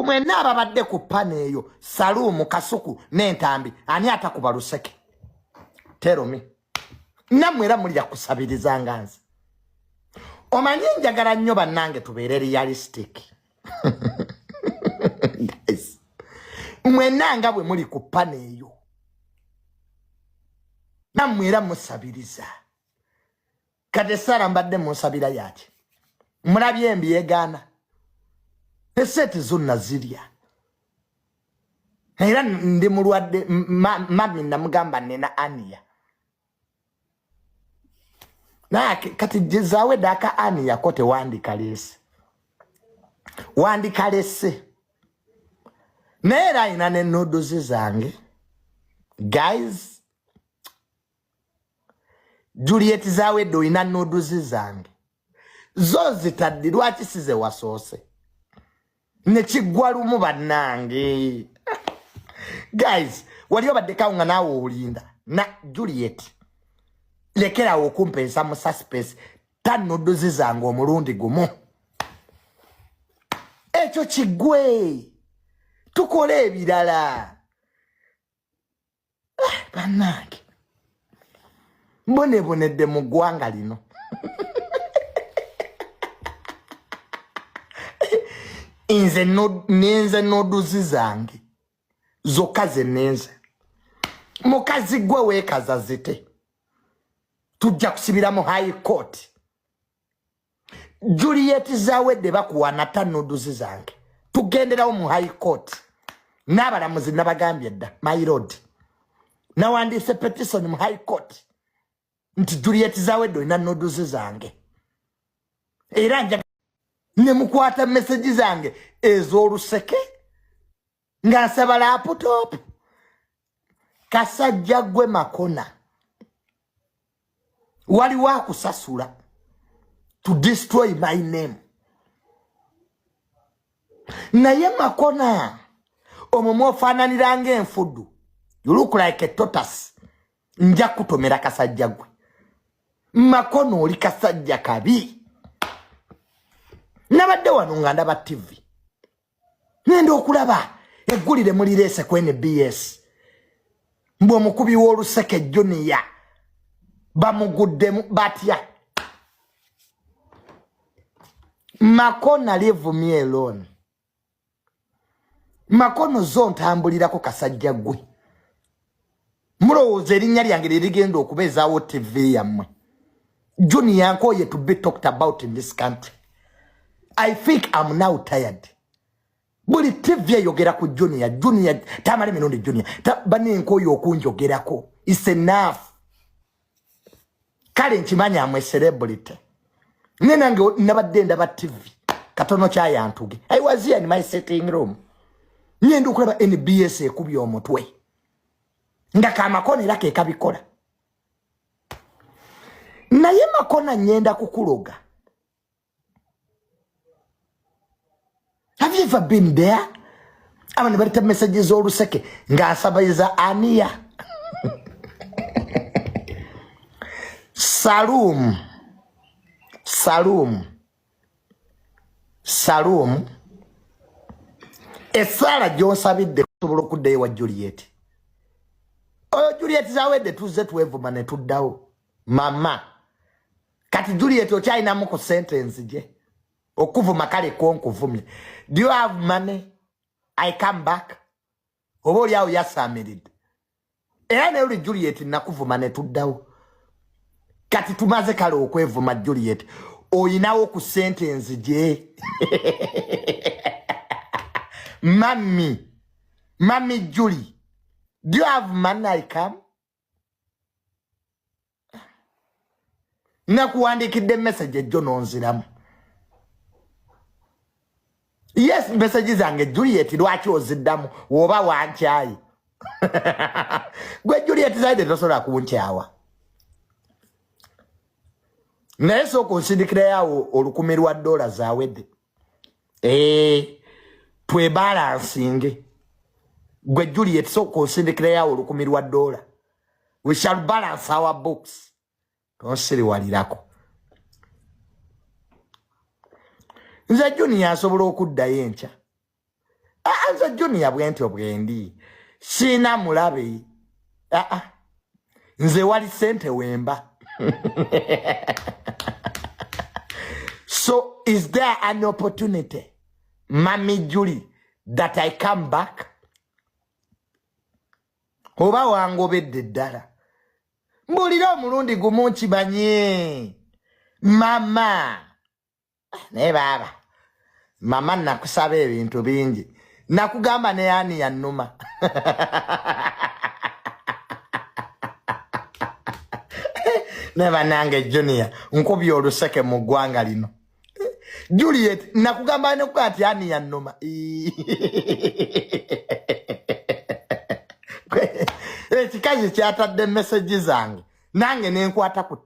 Mwenna ababadde ku pane eyo Salumu Kasuku n'entambi ani atakuba luseke. Tell me. Nammwe era mulya kusabiriza nganze. Omanyi njagala nnyo bannange tubeere realistic. Guys. Mwenna nga bwe muli ku pane eyo. Nammwe era musabiriza. Kate Sara mbadde musabira yaki. Mulabye embyegana. Esete zonna zirya. Era ndi mulwadde mami namugamba nena Ania. Na kati jizawe daka Ania kote wandikalese. Wandikalese. Nera ina ne noodles zange. Guys. Juliet zawe do ina noodles zange. Zo zitaddi lwaki size wasoose. Nechigwalumu bannange. Guys, wali obadde kawunga naawe olinda. Na Juliet. Lekera okumpensa mu suspense. Tanoodles zange omulundi gumu. Ekyo kigwe. Tukole ebirala. Bannange. Mbonebonedde mu ggwanga lino. Nenze noodles zange. Zokaze nenze. Mukazi gwe weekaza zite. Tujja kusibira mu high court. Juliet zawedde bakuwana noodles zange. Tugenderawo mu high court. N'abalamuzi nabagambye dda, my lord. Nawandiise petition mu high court. Nti Juliet zawedde ina noodles zange. Era nja ne mukwata message zange ez'oluseke nga nsaba laptop. Kasajja gwe Makona waliwo akusasula to destroy my name. Naye Makona omumwe ofaananira ng'enfuddu. You look like a tortoise. Nja kutomera kasajja gwe. Makona oli kasajja kabi. Nabadde wano nga ndaba TV. Nende okulaba eggulire mulireese ku NBS. Mbwe omukubi w'oluseke Junior bamuguddemu batya. Makona leave me alone. Makona zo ntambulirako kasajja gwe. Mulowooza erinnya lyange lirigenda okubeezaawo TV yammwe. Junior nkoye to be talked about in this country. I think I'm now tired. Buli TV yogera ku Junior tamale mirundi Junior. Bani nkoyo okunjogerako. It's enough. Kale nchimanya amwe celebrity. Nenange nabadde ndaba TV. Katono kya yantuge. I was here in my sitting room. Nyenda okulaba NBS ekubya omutwe. Ndaka Makona era ke kabikola. Naye Makona nyenda kukuloga. Have you ever been there? Abana barita messages oluseke nga asabayiza Ania. Salum. Esala gyonsabidde kusobola okuddayo wa Juliet. Oyo Juliet zawedde tuzze twevuma ne tuddawo. Mama. Kati Juliet okyalinamu ku sentence gye. Okuvuma kale konkuvumye. Do you have money? I come back. Oba oli awo yasamiridde. Era ne oli Juliet nakuvuma ne tuddawo. Kati tumaze kale okwevuma Juliet. Oyinawo ku sentence gye. Mami Julie. Do you have money? I come? Nakuwandikidde message ejjo nonziramu. Yes, messages zange Juliet lwaki oziddamu woba wankyayi. Gwe Juliet zaide tosobola kunkyawa. Naye sooka onsindikira yawo $10,000 zawedde. Twebalansinge. Gwe Juliet sooka onsindikira yawo $10,000. We shall balance our books. Tonsiriwalirako. Nze Junior asobola okuddayo enkya. nze Junior bwentyo bwendi sina mulabe nze wali sente wemba. So is there an opportunity, Mami Julie, that I come back? Oba wangobedde ddala. Mbulira omulundi gumu nkimanye. Mama. Ne baba. Mama nakusaba ebintu bingi. Nakugamba ne yani yannuma. Ne banange Junior, nkubye oluseke mu ggwanga lino. Juliet, nakugamba ne kwati yani yannuma. Ekikazi kyatadde message zange. Nange nenkwata ku